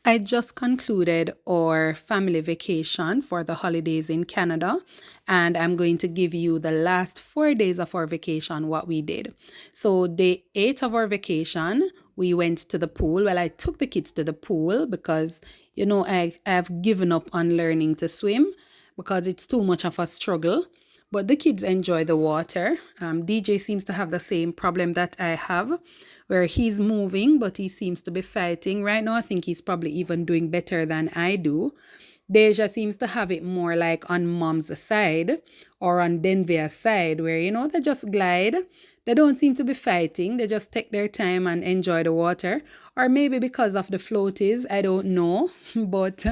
I just concluded our family vacation for the holidays in Canada, and I'm going to give you the last 4 days of our vacation, what we did. So, day 8 of our vacation, we went to the pool. Well, I took the kids to the pool because, I've given up on learning to swim because it's too much of a struggle. But the kids enjoy the water. DJ seems to have the same problem that I have, where he's moving, but he seems to be fighting. Right now, I think he's probably even doing better than I do. Deja seems to have it more like on mom's side or on Denvia's side, where, they just glide. They don't seem to be fighting. They just take their time and enjoy the water. Or maybe because of the floaties, I don't know. But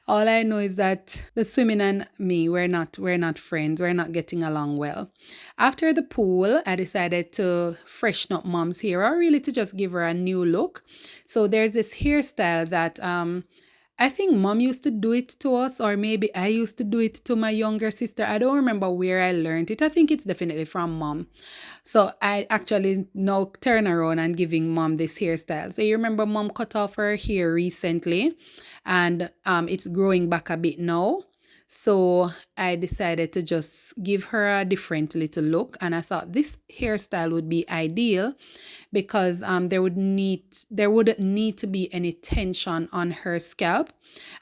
all I know is that the swimming and me, we're not friends. We're not getting along well. After the pool, I decided to freshen up mom's hair, or really to just give her a new look. So there's this hairstyle that I think mom used to do it to us, or maybe I used to do it to my younger sister. I don't remember where I learned it. I think it's definitely from mom. So I actually now turn around and giving mom this hairstyle. So you remember mom cut off her hair recently, and it's growing back a bit now. So I decided to just give her a different little look, and I thought this hairstyle would be ideal because there wouldn't need to be any tension on her scalp.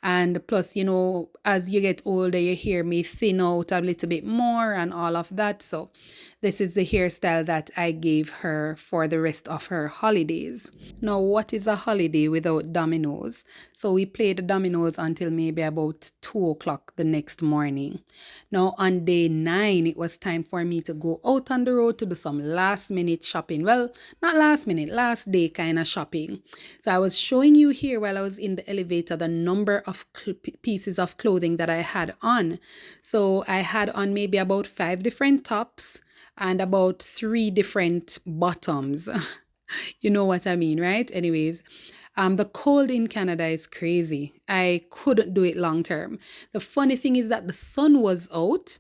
And plus, as you get older, your hair may thin out a little bit more and all of that. So this is the hairstyle that I gave her for the rest of her holidays. Now, what is a holiday without dominoes? So we played dominoes until maybe about 2 o'clock the next morning. Now, on day 9, it was time for me to go out on the road to do some last minute shopping. Well, not last minute, last day kind of shopping. So I was showing you here while I was in the elevator the number of pieces of clothing that I had on. So I had on maybe about 5 different tops and about 3 different bottoms. You know what I mean, right? Anyways, the cold in Canada is crazy. I couldn't do it long term. The funny thing is that the sun was out,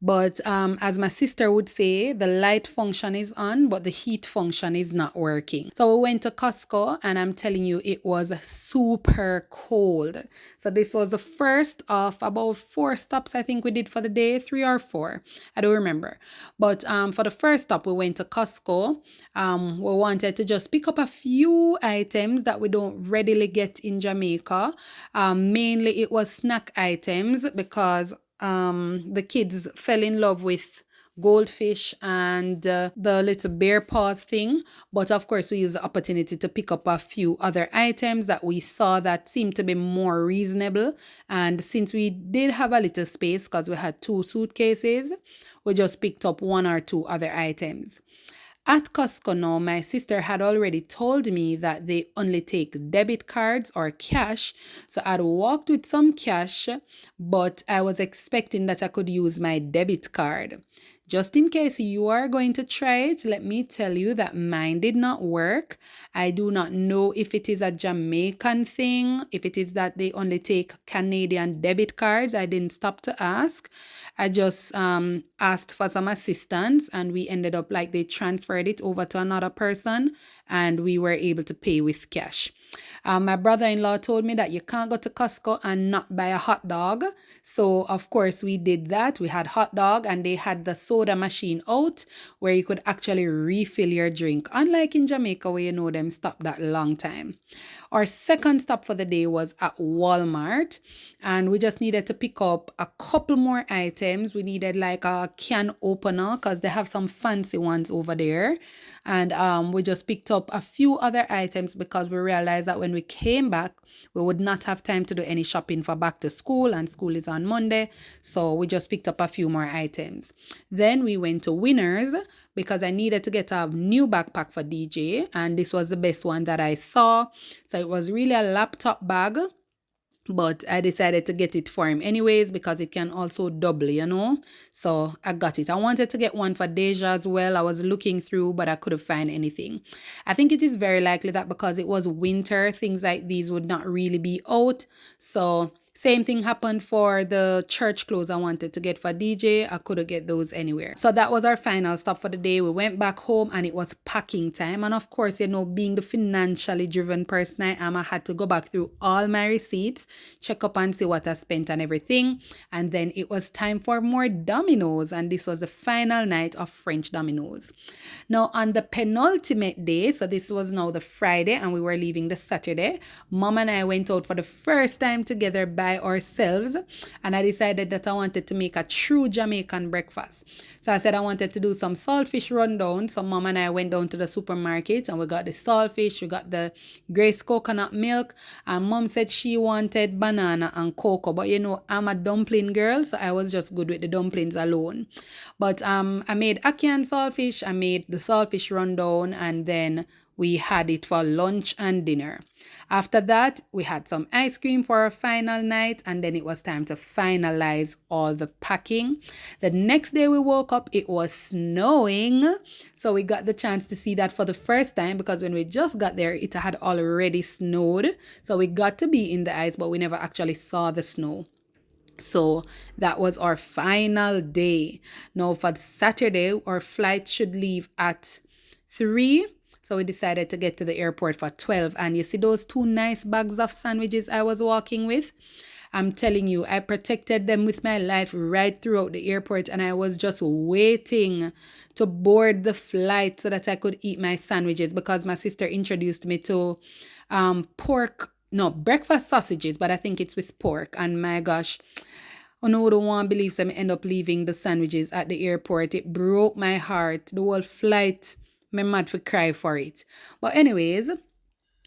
but as my sister would say, the light function is on, but the heat function is not working. So we went to Costco, and I'm telling you, it was super cold. So this was the first of about 4 stops I think we did for the day, 3 or 4. I don't remember. But for the first stop, we went to Costco. We wanted to just pick up a few items that we don't readily get in Jamaica. Mainly it was snack items because the kids fell in love with goldfish and the little bear paws thing. But of course, we used the opportunity to pick up a few other items that we saw that seemed to be more reasonable. And since we did have a little space because we had 2 suitcases, we just picked up 1 or 2 other items. At Costco now, my sister had already told me that they only take debit cards or cash. So I'd walked with some cash, but I was expecting that I could use my debit card. Just in case you are going to try it, let me tell you that mine did not work. I do not know if it is a Jamaican thing, if it is that they only take Canadian debit cards. I didn't stop to ask. I just asked for some assistance, and we ended up like they transferred it over to another person, and we were able to pay with cash. My brother-in-law told me that you can't go to Costco and not buy a hot dog. So, of course, we did that. We had hot dog, and they had the soda machine out where you could actually refill your drink. Unlike in Jamaica, where them stop that long time. Our second stop for the day was at Walmart, and we just needed to pick up a couple more items. We needed like a can opener because they have some fancy ones over there. And we just picked up a few other items because we realized that when we came back, we would not have time to do any shopping for back to school, and school is on Monday. So we just picked up a few more items. Then we went to Winners because I needed to get a new backpack for DJ, and this was the best one that I saw. So it was really a laptop bag, but I decided to get it for him anyways because it can also double. So I got it. I wanted to get one for Deja as well. I was looking through, but I couldn't find anything. I think it is very likely that because it was winter, things like these would not really be out. So Same thing happened for the church clothes I wanted to get for DJ. I couldn't get those anywhere. So that was our final stop for the day. We went back home and it was packing time. And of course, being the financially driven person I am, I had to go back through all my receipts, check up and see what I spent and everything. And then it was time for more Dominoes. And this was the final night of French Dominoes. Now, on the penultimate day, so this was now the Friday and we were leaving the Saturday, Mom and I went out for the first time together by ourselves, and I decided that I wanted to make a true Jamaican breakfast. So I said I wanted to do some saltfish rundown. So Mom and I went down to the supermarket and we got the saltfish, we got the Grace coconut milk, and Mom said she wanted banana and cocoa. But I'm a dumpling girl, so I was just good with the dumplings alone. But I made ackee and saltfish, I made the saltfish rundown, and then we had it for lunch and dinner. After that, we had some ice cream for our final night, and then it was time to finalize all the packing. The next day we woke up, it was snowing. So we got the chance to see that for the first time, because when we just got there, it had already snowed. So we got to be in the ice, but we never actually saw the snow. So that was our final day. Now for Saturday, our flight should leave at 3. So we decided to get to the airport for 12. And you see those 2 nice bags of sandwiches I was walking with? I'm telling you, I protected them with my life right throughout the airport. And I was just waiting to board the flight so that I could eat my sandwiches, because my sister introduced me to breakfast sausages, but I think it's with pork. And my gosh, oh no, don't want to believe me end up leaving the sandwiches at the airport. It broke my heart. The whole flight, I'm mad for cry for it. But anyways,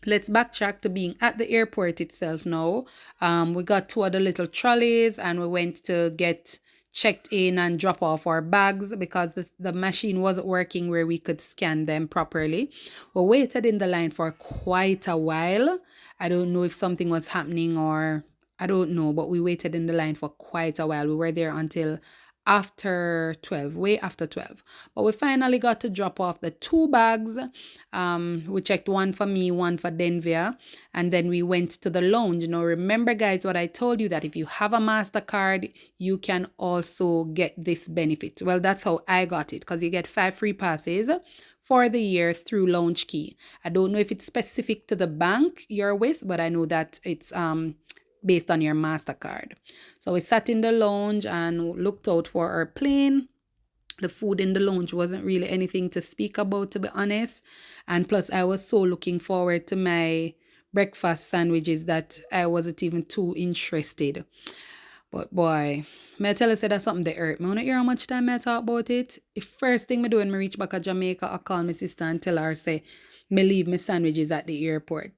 let's backtrack to being at the airport itself now. We got 2 other little trolleys and we went to get checked in and drop off our bags because the machine wasn't working where we could scan them properly. We waited in the line for quite a while. I don't know if something was happening or I don't know, but we waited in the line for quite a while. We were there until after 12, way after 12. But we finally got to drop off the 2 bags. We checked one for me, one for Denver, and then we went to the lounge. Remember guys, what I told you, that if you have a MasterCard, you can also get this benefit. Well, that's how I got it, because you get 5 free passes for the year through Lounge Key. I don't know if it's specific to the bank you're with, but I know that it's based on your MasterCard. So we sat in the lounge and looked out for our plane. The food in the lounge wasn't really anything to speak about, to be honest. And plus, I was so looking forward to my breakfast sandwiches that I wasn't even too interested. But boy, may I tell you, say that's something that hurt me. I don't hear how much time I talk about it. The first thing I do when I reach back at Jamaica, I call my sister and tell her, say, me leave my sandwiches at the airport.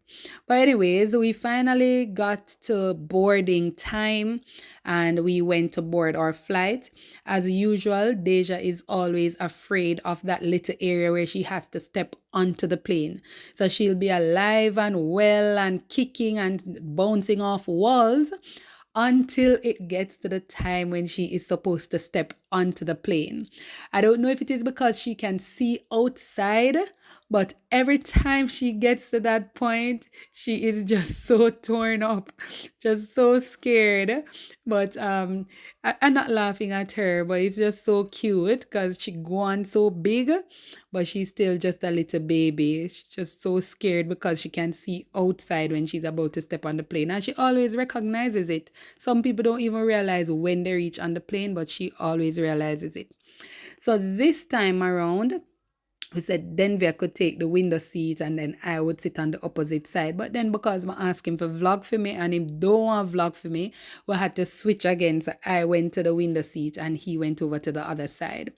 But anyways, we finally got to boarding time and we went to board our flight. As usual, Deja is always afraid of that little area where she has to step onto the plane. So she'll be alive and well and kicking and bouncing off walls until it gets to the time when she is supposed to step onto the plane. I don't know if it is because she can see outside, but every time she gets to that point, she is just so torn up, just so scared. But I'm not laughing at her, but it's just so cute because she gone so big, but she's still just a little baby. She's just so scared because she can see outside when she's about to step on the plane. And she always recognizes it. Some people don't even realize when they reach on the plane, but she always realizes it. So this time around, we said Denver could take the window seat and then I would sit on the opposite side. But then because I asked him for vlog for me and him don't want vlog for me, we had to switch again. So I went to the window seat and he went over to the other side.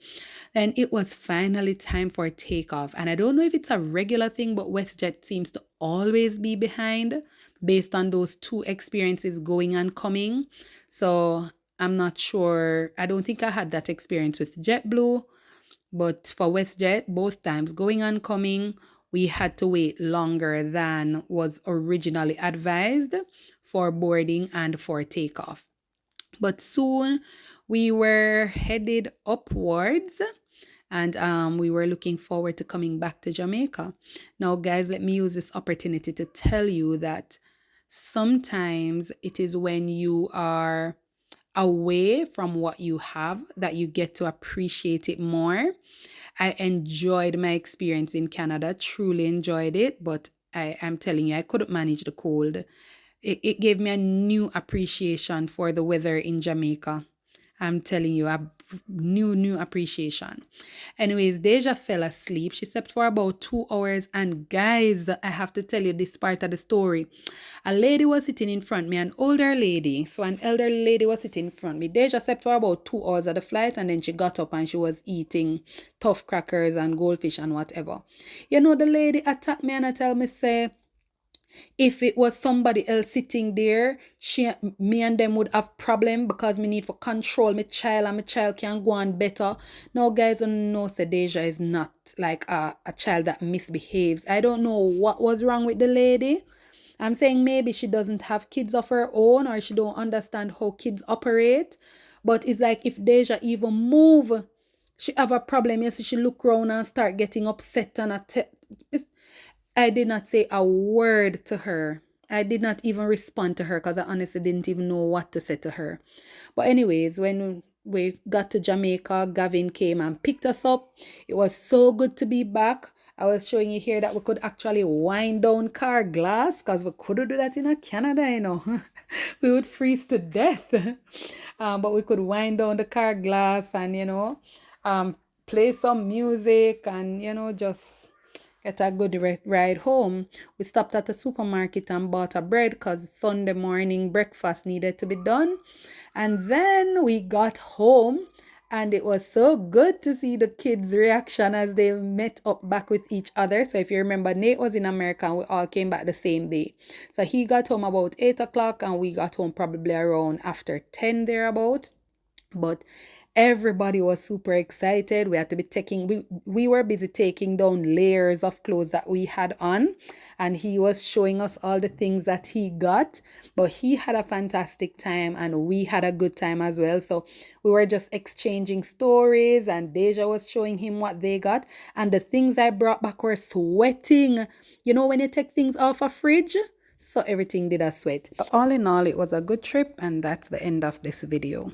Then it was finally time for takeoff. And I don't know if it's a regular thing, but WestJet seems to always be behind based on those 2 experiences going and coming. So I'm not sure. I don't think I had that experience with JetBlue. But for WestJet, both times, going and coming, we had to wait longer than was originally advised for boarding and for takeoff. But soon we were headed upwards and we were looking forward to coming back to Jamaica. Now, guys, let me use this opportunity to tell you that sometimes it is when you are away from what you have that you get to appreciate it more. I enjoyed my experience in Canada, truly enjoyed it, but I am telling you, I couldn't manage the cold. It gave me a new appreciation for the weather in Jamaica. I'm telling you, a new appreciation. Anyways, Deja fell asleep. She slept for about 2 hours. And guys, I have to tell you this part of the story. A lady was sitting in front of me, an older lady. So an elderly lady was sitting in front of me. Deja slept for about 2 hours of the flight, and then she got up and she was eating tough crackers and goldfish and whatever. You know, the lady attacked me and I tell me, say, if it was somebody else sitting there, me and them would have problem because me need for control my child and my child can go on better. No, guys, don't know say Deja is not like a child that misbehaves. I don't know what was wrong with the lady. I'm saying maybe she doesn't have kids of her own or she don't understand how kids operate. But it's like if Deja even move, she have a problem. You see, she look around and start getting upset and I did not say a word to her. I did not even respond to her because I honestly didn't even know what to say to her. But anyways, when we got to Jamaica, Gavin came and picked us up. It was so good to be back. I was showing you here that we could actually wind down car glass because we couldn't do that in Canada, you know. We would freeze to death. But we could wind down the car glass and, play some music and, just get a good ride home. We stopped at the supermarket and bought a bread because Sunday morning breakfast needed to be done. And then we got home and it was so good to see the kids' reaction as they met up back with each other. So if you remember, Nate was in America and we all came back the same day. So he got home about 8 o'clock and we got home probably around after 10 thereabout. But everybody was super excited. We had to be we were busy taking down layers of clothes that we had on, and he was showing us all the things that he got. But he had a fantastic time and we had a good time as well. So we were just exchanging stories and Deja was showing him what they got, and the things I brought back were sweating. You know when you take things off a fridge? So everything did a sweat. All in all, it was a good trip, and that's the end of this video.